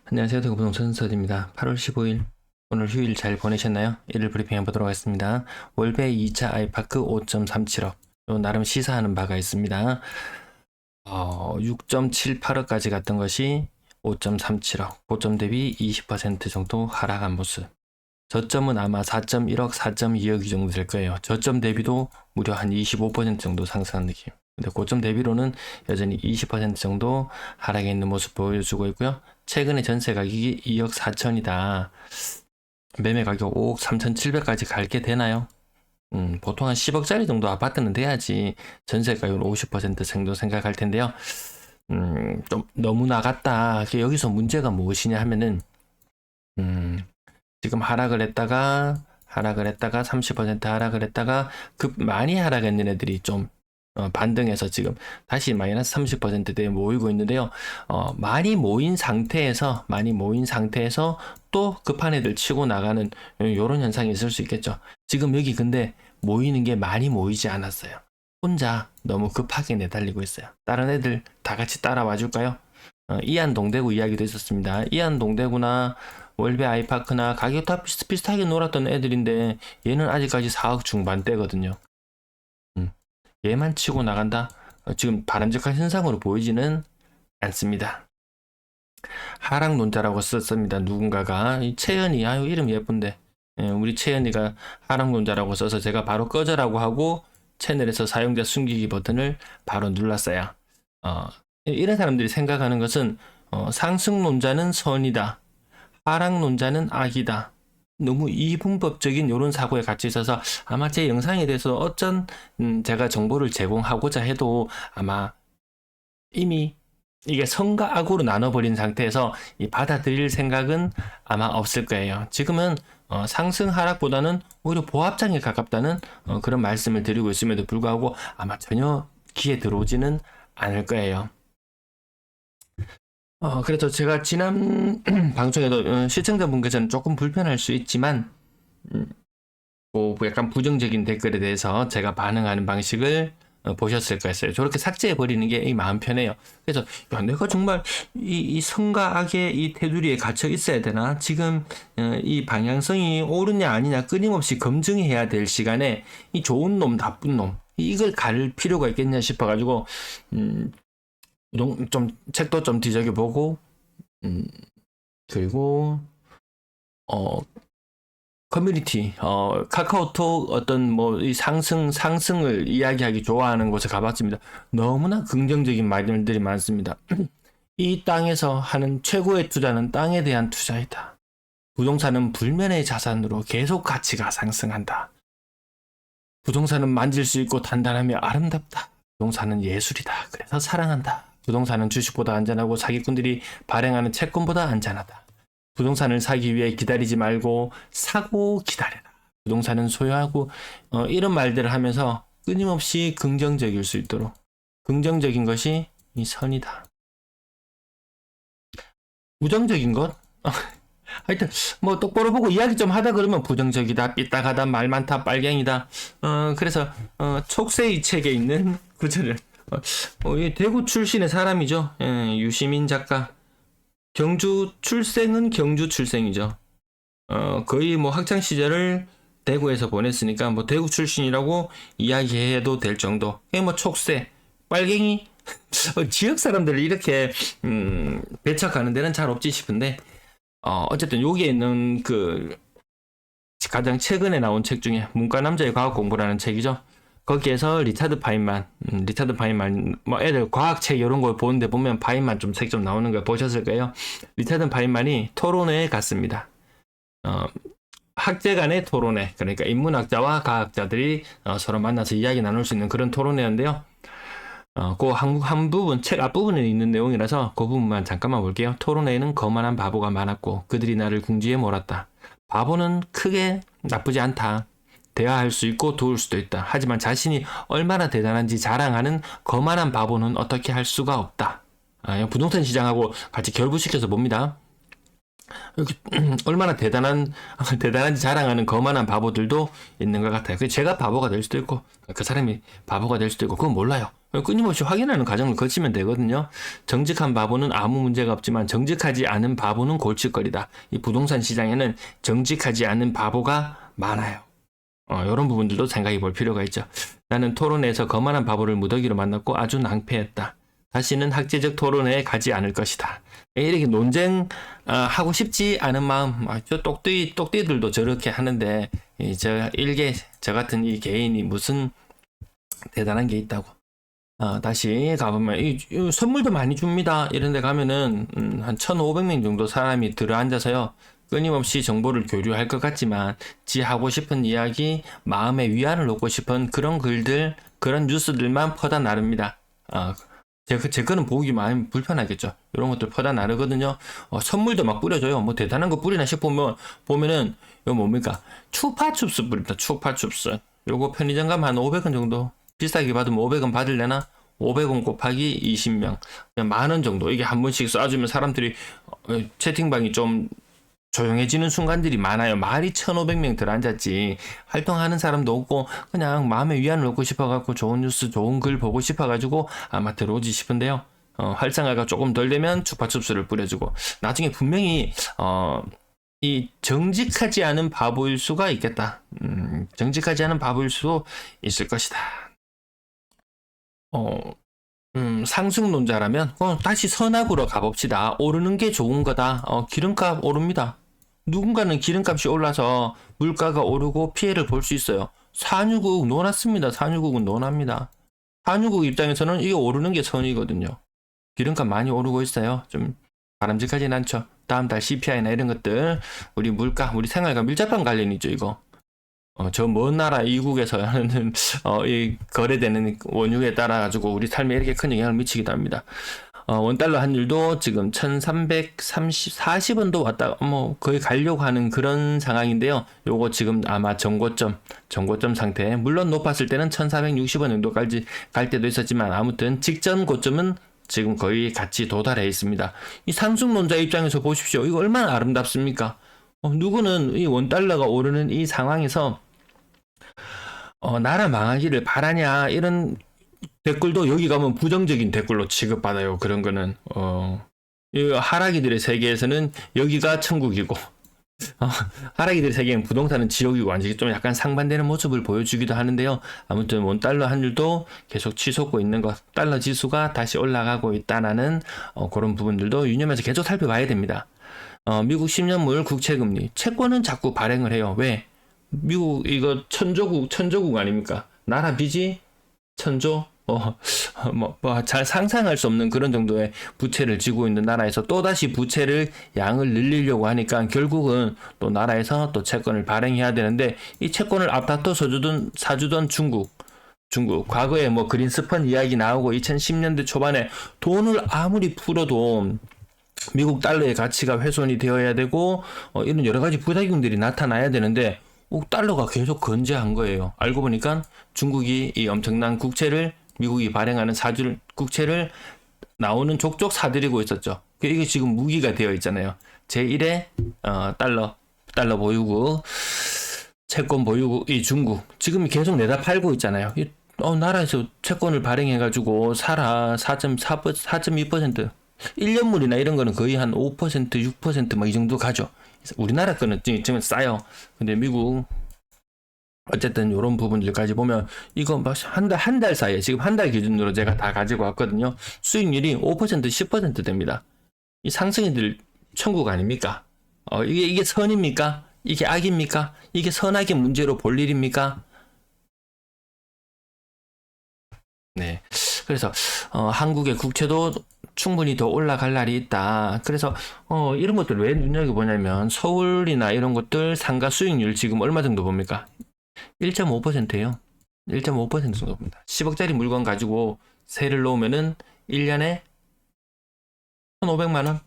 안녕하세요. 대구부동산 서디입니다. 8월 15일 오늘 휴일 잘 보내셨나요? 일일 브리핑 해보도록 하겠습니다. 월배 2차 아이파크 5.37억 나름 시사하는 바가 있습니다. 6.78억까지 갔던 것이 5.37억 고점 대비 20% 정도 하락한 모습. 저점은 아마 4.1억, 4.2억 이 정도 될 거예요. 저점 대비도 무려 한 25% 정도 상승한 느낌. 근데 고점 대비로는 여전히 20% 정도 하락해 있는 모습 보여주고 있고요. 최근에 전세 가격이 2억 4천이다. 매매 가격 5억 3천7백까지 갈게 되나요? 보통 한 10억짜리 정도 아파트는 돼야지 전세 가격은 50% 정도 생각할 텐데요. 좀 너무 나갔다. 여기서 문제가 무엇이냐 하면은, 지금 하락을 했다가 30% 하락을 했다가 많이 하락했는 애들이 좀 반등해서 지금 다시 마이너스 30%대에 모이고 있는데요. 많이 모인 상태에서 또 급한 애들 치고 나가는 이런 현상이 있을 수 있겠죠. 지금 여기 근데 모이는 게 많이 모이지 않았어요. 혼자 너무 급하게 내달리고 있어요. 다른 애들 다 같이 따라와 줄까요? 이안 동대구 이야기도 있었습니다. 이안 동대구나 월배 아이파크나 가격 다 비슷비슷하게 놀았던 애들인데 얘는 아직까지 4억 중반대거든요. 얘만 치고 나간다? 지금 바람직한 현상으로 보이지는 않습니다. 하락 논자라고 썼습니다. 누군가가 채연이 아유 이름 예쁜데 우리 채연이가 하락 논자라고 써서 제가 바로 꺼져라고 하고 채널에서 사용자 숨기기 버튼을 바로 눌렀어요. 이런 사람들이 생각하는 것은 상승론자는 선이다. 하락론자는 악이다. 너무 이분법적인 이런 사고에 갇혀 있어서 아마 제 영상에 대해서 어쩐 제가 정보를 제공하고자 해도 아마 이미 이게 선과 악으로 나눠버린 상태에서 받아들일 생각은 아마 없을 거예요. 지금은 상승 하락보다는 오히려 보합장에 가깝다는 그런 말씀을 드리고 있음에도 불구하고 아마 전혀 귀에 들어오지는 않을 거예요. 그래서 제가 지난 방송에도 시청자분께서는 조금 불편할 수 있지만 뭐 약간 부정적인 댓글에 대해서 제가 반응하는 방식을 보셨을 거였어요. 저렇게 삭제해버리는 게 마음 편해요. 그래서 야, 내가 정말 이 선과 악의 이 테두리에 갇혀 있어야 되나? 지금 이 방향성이 옳으냐 아니냐 끊임없이 검증해야 될 시간에 이 좋은 놈 나쁜 놈 이걸 가릴 필요가 있겠냐 싶어가지고 좀 책도 좀 뒤적여보고 그리고 커뮤니티 카카오톡 어떤 뭐 이 상승을 이야기하기 좋아하는 곳에 가봤습니다. 너무나 긍정적인 말들이 많습니다. 이 땅에서 하는 최고의 투자는 땅에 대한 투자이다. 부동산은 불면의 자산으로 계속 가치가 상승한다. 부동산은 만질 수 있고 단단하며 아름답다. 부동산은 예술이다. 그래서 사랑한다. 부동산은 주식보다 안전하고 사기꾼들이 발행하는 채권보다 안전하다. 부동산을 사기 위해 기다리지 말고 사고 기다려라. 부동산은 소유하고 이런 말들을 하면서 끊임없이 긍정적일 수 있도록 긍정적인 것이 이 선이다. 부정적인 것? 하여튼 뭐 똑바로 보고 이야기 좀 하다 그러면 부정적이다, 삐딱하다, 말 많다, 빨갱이다. 그래서 촉세이 책에 있는 구절을 대구 출신의 사람이죠. 유시민 작가. 경주 출생은 경주 출생이죠. 거의 뭐 학창 시절을 대구에서 보냈으니까 뭐 대구 출신이라고 이야기해도 될 정도. 뭐 촉새, 빨갱이 지역 사람들을 이렇게 배척하는 데는 잘 없지 싶은데 어쨌든 여기에 있는 그 가장 최근에 나온 책 중에 문과 남자의 과학 공부라는 책이죠. 거기에서 리차드 파인만 뭐 애들 과학책 이런 걸 보는데 보면 파인만 좀 책 좀 나오는 거 보셨을 거예요. 리차드 파인만이 토론회에 갔습니다. 학제 간의 토론회, 그러니까 인문학자와 과학자들이 서로 만나서 이야기 나눌 수 있는 그런 토론회인데요. 그 한 부분, 책 앞부분에 있는 내용이라서 그 부분만 잠깐만 볼게요. 토론회에는 거만한 바보가 많았고 그들이 나를 궁지에 몰았다. 바보는 크게 나쁘지 않다. 대화할 수 있고 도울 수도 있다. 하지만 자신이 얼마나 대단한지 자랑하는 거만한 바보는 어떻게 할 수가 없다. 부동산 시장하고 같이 결부시켜서 봅니다. 얼마나 대단한지 자랑하는 거만한 바보들도 있는 것 같아요. 제가 바보가 될 수도 있고 그 사람이 바보가 될 수도 있고 그건 몰라요. 끊임없이 확인하는 과정을 거치면 되거든요. 정직한 바보는 아무 문제가 없지만 정직하지 않은 바보는 골칫거리다. 이 부동산 시장에는 정직하지 않은 바보가 많아요. 이런 부분들도 생각해 볼 필요가 있죠. 나는 토론회에서 거만한 바보를 무더기로 만났고 아주 낭패했다. 다시는 학제적 토론회에 가지 않을 것이다. 이렇게 논쟁 하고 싶지 않은 마음, 저 똑띠들도 저렇게 하는데 저 같은 이 개인이 무슨 대단한 게 있다고. 다시 가보면 이 선물도 많이 줍니다. 이런 데 가면은 한 1,500명 정도 사람이 들어앉아서요. 끊임없이 정보를 교류할 것 같지만 지 하고 싶은 이야기, 마음의 위안을 얻고 싶은 그런 글들, 그런 뉴스들만 퍼다 나릅니다. 제 거는 보기 많이 불편하겠죠. 이런 것들 퍼다 나르거든요. 선물도 막 뿌려줘요. 뭐 대단한 거 뿌리나 싶으면 보면은 이거 뭡니까? 추파춥스 뿌립니다. 추파춥스. 요거 편의점 가면 한 500원 정도. 비싸게 받으면 500원 받을래나? 500원 곱하기 20명. 그냥 10,000원 정도. 이게 한 번씩 쏴주면 사람들이 채팅방이 좀 조용해지는 순간들이 많아요. 말이 1,500명 들어앉았지. 활동하는 사람도 없고 그냥 마음의 위안을 얻고 싶어갖고 좋은 뉴스, 좋은 글 보고 싶어가지고 아마 들어오지 싶은데요. 활성화가 조금 덜 되면 추파춥스를 뿌려주고 나중에 분명히 이 정직하지 않은 바보일 수가 있겠다. 정직하지 않은 바보일 수도 있을 것이다. 상승론자라면 다시 선악으로 가봅시다. 오르는 게 좋은 거다. 기름값 오릅니다. 누군가는 기름값이 올라서 물가가 오르고 피해를 볼 수 있어요. 산유국 논았습니다. 산유국은 논합니다. 산유국 입장에서는 이게 오르는 게 선이거든요. 기름값 많이 오르고 있어요. 좀 바람직하진 않죠. 다음 달 CPI나 이런 것들, 우리 물가, 우리 생활과 밀접한 관련이죠, 이거. 저 먼 나라 이국에서는 이 거래되는 원유에 따라 가지고 우리 삶에 이렇게 큰 영향을 미치기도 합니다. 원달러 환율도 지금 1,340원도 왔다 거의 가려고 하는 그런 상황인데요. 요거 지금 아마 정고점 상태. 물론 높았을 때는 1,460원 정도까지 갈 때도 있었지만 아무튼 직전 고점은 지금 거의 같이 도달해 있습니다. 이 상승론자 입장에서 보십시오. 이거 얼마나 아름답습니까? 누구는 이 원달러가 오르는 이 상황에서 나라 망하기를 바라냐 이런 댓글도 여기 가면 부정적인 댓글로 취급받아요. 그런 거는 이 하락이들의 세계에서는 여기가 천국이고 하락이들의 세계는 부동산은 지옥이고 완전히 좀 약간 상반되는 모습을 보여주기도 하는데요. 아무튼 원달러 환율도 계속 치솟고 있는 것, 달러 지수가 다시 올라가고 있다는 그런 부분들도 유념해서 계속 살펴봐야 됩니다. 미국 10년물 국채금리 채권은 자꾸 발행을 해요. 왜? 미국 이거 천조국 아닙니까? 나라 빚이 천조? 잘 상상할 수 없는 그런 정도의 부채를 지고 있는 나라에서 또다시 부채를 양을 늘리려고 하니까 결국은 또 나라에서 또 채권을 발행해야 되는데 이 채권을 앞다퉈 사주던 중국 과거에 뭐 그린스펀 이야기 나오고 2010년대 초반에 돈을 아무리 풀어도 미국 달러의 가치가 훼손이 되어야 되고 이런 여러 가지 부작용들이 나타나야 되는데 달러가 계속 건재한 거예요. 알고 보니까 중국이 이 엄청난 국채를 미국이 발행하는 국채를 나오는 족족 사들이고 있었죠. 이게 지금 무기가 되어 있잖아요. 제1의 달러 보유국, 채권 보유국 이 중국 지금 계속 내다 팔고 있잖아요. 나라에서 채권을 발행해가지고 사라 4.2% 1년물이나 이런 거는 거의 한 5%, 6% 막 이 정도 가죠. 우리나라 거는 지금 싸요. 근데 미국 어쨌든 이런 부분들까지 보면 이거 한 달 사이에 지금 한 달 기준으로 제가 다 가지고 왔거든요. 수익률이 5%, 10% 됩니다. 이 상승이들 천국 아닙니까? 이게 선입니까? 이게 악입니까? 이게 선악의 문제로 볼 일입니까? 네. 그래서 한국의 국채도 충분히 더 올라갈 날이 있다. 그래서 이런 것들 왜 눈여겨보냐면 서울이나 이런 것들 상가 수익률 지금 얼마 정도 봅니까? 1.5%예요. 1.5% 정도 봅니다. 10억짜리 물건 가지고 세를 놓으면은 1년에 1,500만 원?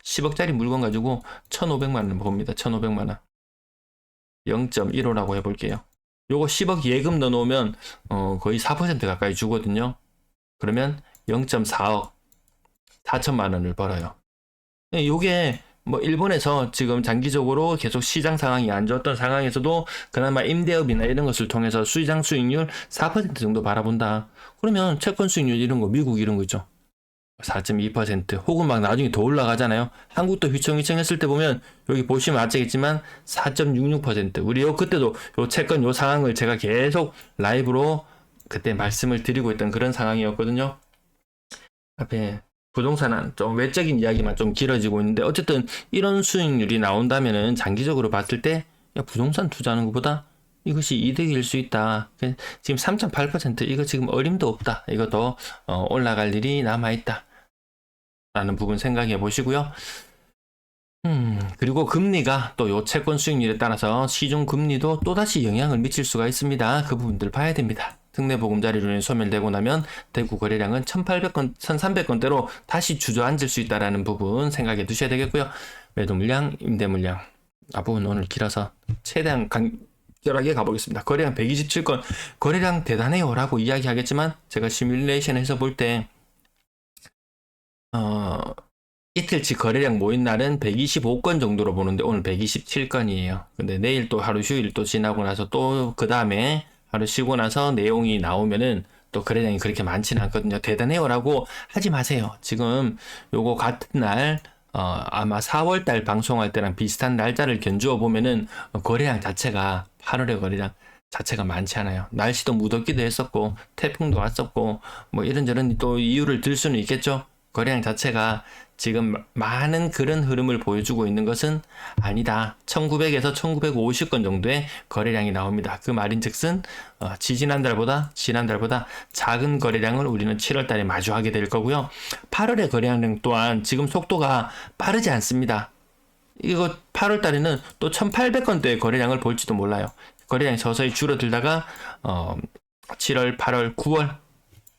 10억짜리 물건 가지고 1,500만 원 봅니다. 1,500만 원. 0.15라고 해볼게요. 요거 10억 예금 넣어놓으면 거의 4% 가까이 주거든요. 그러면 0.4억 4천만 원을 벌어요. 요게 뭐 일본에서 지금 장기적으로 계속 시장 상황이 안 좋았던 상황에서도 그나마 임대업이나 이런 것을 통해서 시장 수익률 4% 정도 바라본다. 그러면 채권 수익률 이런 거, 미국 이런 거 있죠. 4.2% 혹은 막 나중에 더 올라가잖아요. 한국도 휘청휘청 했을 때 보면 여기 보시면 아시겠지만 4.66%. 우리 그때도 요 채권 요 상황을 제가 계속 라이브로 그때 말씀을 드리고 있던 그런 상황이었거든요. 앞에 부동산은 좀 외적인 이야기만 좀 길어지고 있는데 어쨌든 이런 수익률이 나온다면은 장기적으로 봤을 때 야, 부동산 투자하는 것보다 이것이 이득일 수 있다. 지금 3.8% 이거 지금 어림도 없다. 이거 더 올라갈 일이 남아있다. 라는 부분 생각해 보시고요. 그리고 금리가 또 요 채권 수익률에 따라서 시중 금리도 또다시 영향을 미칠 수가 있습니다. 그 부분들 봐야 됩니다. 특례보금자리론이 소멸되고 나면 대구 거래량은 1800건, 1300건대로 다시 주저앉을 수 있다는 부분 생각해 두셔야 되겠고요. 매도 물량, 임대 물량. 부분 오늘 길어서 최대한 간결하게 가보겠습니다. 거래량 127건, 거래량 대단해요 라고 이야기하겠지만 제가 시뮬레이션에서 볼 때 이틀치 거래량 모인 날은 125건 정도로 보는데 오늘 127건이에요. 근데 내일 또 하루 휴일 또 지나고 나서 또 그 다음에 하루 쉬고 나서 내용이 나오면은 또 거래량이 그렇게 많지는 않거든요. 대단해요 라고 하지 마세요. 지금 요거 같은 날 아마 4월달 방송할 때랑 비슷한 날짜를 견주어 보면은 거래량 자체가 8월의 거래량 자체가 많지 않아요. 날씨도 무덥기도 했었고 태풍도 왔었고 뭐 이런저런 또 이유를 들 수는 있겠죠. 거래량 자체가 지금 많은 그런 흐름을 보여주고 있는 것은 아니다. 1900에서 1950건 정도의 거래량이 나옵니다. 그 말인즉슨 지난달보다 작은 거래량을 우리는 7월달에 마주하게 될 거고요. 8월의 거래량 또한 지금 속도가 빠르지 않습니다. 이거 8월달에는 또 1800건대의 거래량을 볼지도 몰라요. 거래량이 서서히 줄어들다가 7월, 8월, 9월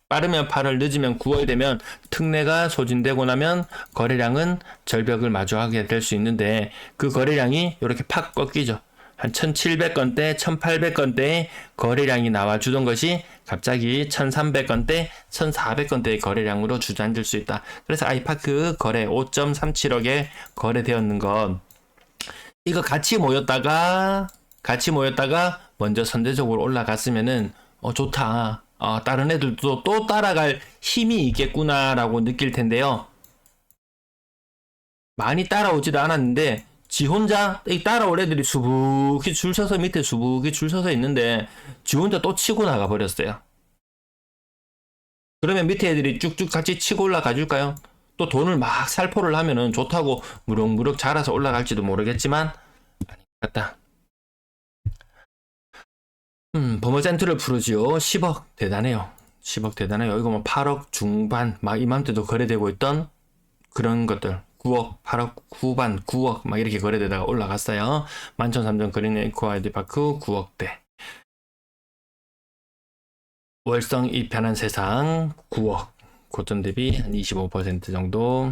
빠르면 8월, 늦으면 9월 되면 특례가 소진되고 나면 거래량은 절벽을 마주하게 될 수 있는데 그 거래량이 이렇게 팍 꺾이죠. 한 1700건대, 1800건대의 거래량이 나와주던 것이 갑자기 1300건대, 1400건대의 거래량으로 주저앉을 수 있다. 그래서 아이파크 거래 5.37억에 거래되었는 것 이거 같이 모였다가 먼저 선제적으로 올라갔으면은 좋다. 다른 애들도 또 따라갈 힘이 있겠구나라고 느낄 텐데요. 많이 따라오지도 않았는데 지 혼자 따라올 애들이 수북이 줄 서서 밑에 수북이 줄 서서 있는데 지 혼자 또 치고 나가 버렸어요. 그러면 밑에 애들이 쭉쭉 같이 치고 올라가 줄까요? 또 돈을 막 살포를 하면은 좋다고 무럭무럭 자라서 올라갈지도 모르겠지만 아닌 것 같다. 버머젠트를 풀어지요. 10억 대단해요. 10억 대단해요. 이거 뭐 8억 중반 막 이맘때도 거래되고 있던 그런 것들 9억, 8억 후반, 9억 막 이렇게 거래되다가 올라갔어요. 11,300 그린 에코 아이디파크 9억대. 월성 이 편한 세상 9억. 고점 대비 한 25% 정도.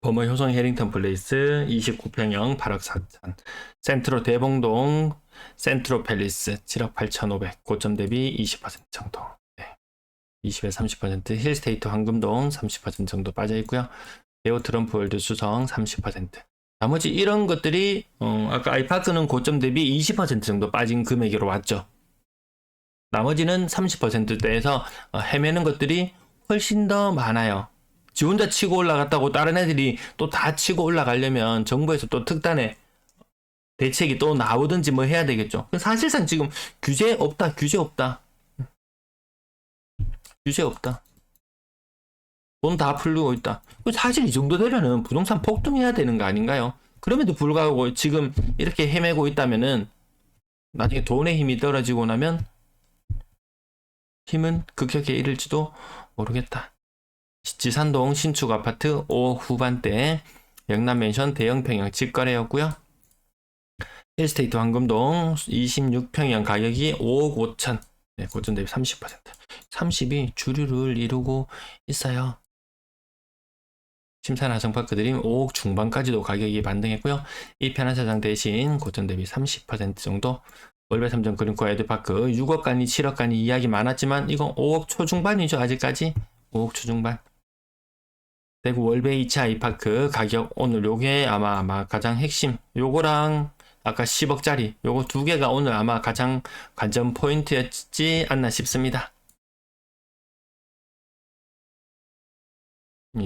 버머 효성 해링턴 플레이스 29평형 8억 4천. 센트로 대봉동 센트로 팰리스 7억 8,500. 고점 대비 20% 정도. 네. 20에서 30%. 힐스테이트 황금동 30% 정도 빠져 있고요. 베오 트럼프 월드 수성 30%. 나머지 이런 것들이 아까 아이파크는 고점 대비 20% 정도 빠진 금액으로 왔죠. 나머지는 30%대에서 헤매는 것들이 훨씬 더 많아요. 지 혼자 치고 올라갔다고 다른 애들이 또 다 치고 올라가려면 정부에서 또 특단의 대책이 또 나오든지 뭐 해야 되겠죠. 사실상 지금 규제 없다. 돈 다 풀리고 있다. 사실 이 정도 되려면 부동산 폭등해야 되는 거 아닌가요? 그럼에도 불구하고 지금 이렇게 헤매고 있다면은 나중에 돈의 힘이 떨어지고 나면 힘은 극격에 이를지도 모르겠다. 지산동 신축 아파트 5억 후반대 영남맨션 대형평형 직거래였고요. 힐스테이트 황금동 26평형 가격이 5억 5천. 네, 고점 대비 30%. 30이 주류를 이루고 있어요. 심산 하성파크 드림 5억 중반까지도 가격이 반등했고요. 이 편한 세상 대신 고점 대비 30% 정도 월배 3점 그린코 에드파크 6억 간이 7억 간이 이야기 많았지만 이건 5억 초중반이죠. 아직까지 5억 초중반. 대구 월배 2차 아이파크 가격 오늘 요게 아마 가장 핵심 요거랑 아까 10억짜리 요거 두 개가 오늘 아마 가장 관전 포인트였지 않나 싶습니다.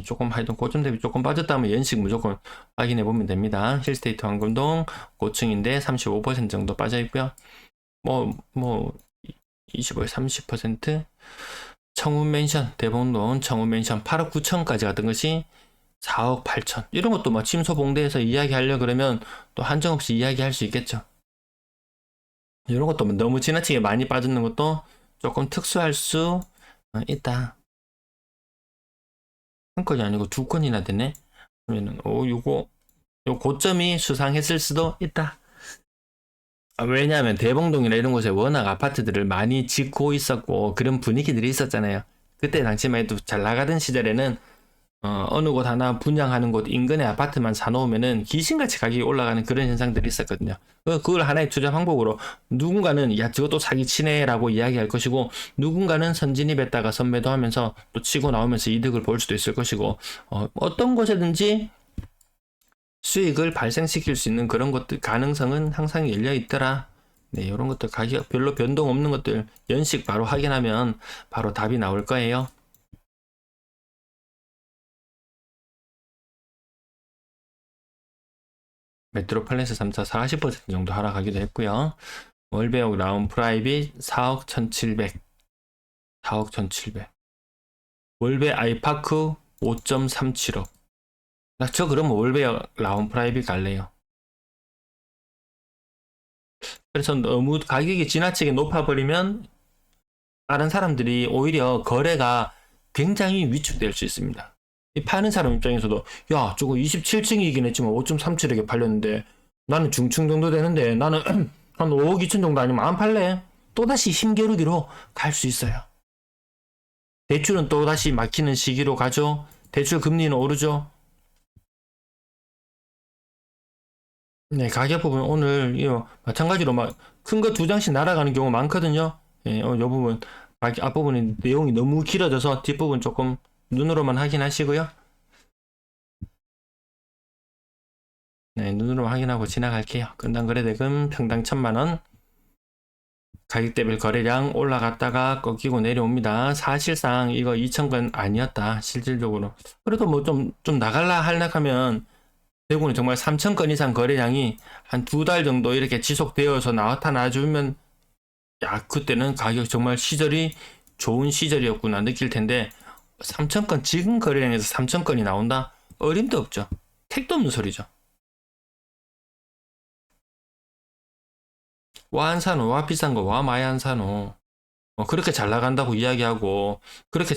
조금 하여튼 고점 대비 조금 빠졌다면 연식 무조건 확인해 보면 됩니다. 힐스테이트 황금동 고층인데 35% 정도 빠져 있고요. 뭐 25에 30% 청운맨션 대봉동 청운맨션 8억 9천까지 갔던 것이 4억 8천 이런 것도 막 침소봉대에서 이야기하려 그러면 또 한정없이 이야기할 수 있겠죠. 이런 것도 너무 지나치게 많이 빠지는 것도 조금 특수할 수 있다. 한 건이 아니고 두 건이나 되네. 그러면은 요거 요 고점이 수상했을 수도 있다. 왜냐하면 대봉동이나 이런 곳에 워낙 아파트들을 많이 짓고 있었고 그런 분위기들이 있었잖아요. 그때 당시만 해도 잘 나가던 시절에는 어느 곳 하나 분양하는 곳 인근에 아파트만 사놓으면은 귀신같이 가격이 올라가는 그런 현상들이 있었거든요. 그걸 하나의 투자 방법으로 누군가는 야 저것도 사기치네 라고 이야기할 것이고 누군가는 선진입했다가 선매도 하면서 또 치고 나오면서 이득을 볼 수도 있을 것이고 어떤 곳에든지 수익을 발생시킬 수 있는 그런 것들 가능성은 항상 열려 있더라. 네, 이런 것들 가격 별로 변동 없는 것들 연식 바로 확인하면 바로 답이 나올 거예요. 메트로폴리스 3차 40% 정도 하락하기도 했고요. 월배역 라운 프라이빗 4억 1,700 4억 1,700 월배 아이파크 5.37억 저 그러면 월배역 라운 프라이빗 갈래요. 그래서 너무 가격이 지나치게 높아버리면 다른 사람들이 오히려 거래가 굉장히 위축될 수 있습니다. 이 파는 사람 입장에서도 야 저거 27층이긴 했지만 5.37억에 팔렸는데 나는 중층 정도 되는데 나는 한 5억 2천 정도 아니면 안 팔래? 또다시 힘겨루기로 갈 수 있어요. 대출은 또다시 막히는 시기로 가죠. 대출 금리는 오르죠. 네, 가격 부분 오늘 마찬가지로 막 큰 거 두 장씩 날아가는 경우 많거든요. 예, 요 부분 앞부분이 내용이 너무 길어져서 뒷부분 조금 눈으로만 확인하시고요. 네, 눈으로만 확인하고 지나갈게요. 건당 거래대금 평당 1,000만원. 가격대별 거래량 올라갔다가 꺾이고 내려옵니다. 사실상 이거 2,000건 아니었다. 실질적으로. 그래도 뭐 좀 나갈라 하면 대구는 정말 3,000건 이상 거래량이 한 2달 정도 이렇게 지속되어서 나타나주면 야 그때는 가격 정말 시절이 좋은 시절이었구나 느낄 텐데 3,000건 지금 거래량에서 3,000건이 나온다? 어림도 없죠. 택도 없는 소리죠. 와 안 사노? 와 비싼 거 와 많이 안 사노? 그렇게 잘 나간다고 이야기하고 그렇게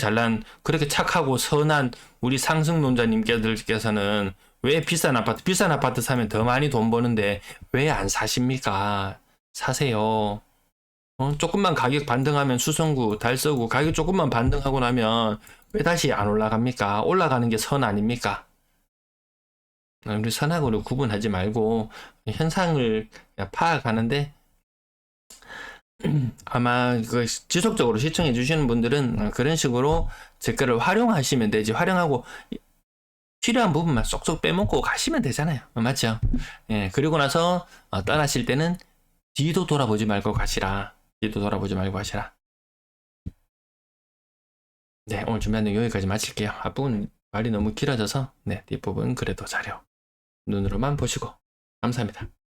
착하고 선한 우리 상승론자님께서는 왜 비싼 아파트 사면 더 많이 돈 버는데 왜 안 사십니까? 사세요. 조금만 가격 반등하면 수성구, 달서구 가격 조금만 반등하고 나면 왜 다시 안 올라갑니까? 올라가는 게 선 아닙니까? 우리 선악으로 구분하지 말고 현상을 파악하는데 아마 그 지속적으로 시청해 주시는 분들은 그런 식으로 제 거를 활용하시면 되지 활용하고 필요한 부분만 쏙쏙 빼먹고 가시면 되잖아요. 맞죠? 예, 그리고 나서 떠나실 때는 뒤도 돌아보지 말고 가시라. 뒤도 돌아보지 말고 하시라. 네, 오늘 준비한 내용 여기까지 마칠게요. 앞부분 말이 너무 길어져서 네, 뒷부분 그래도 자료 눈으로만 보시고 감사합니다.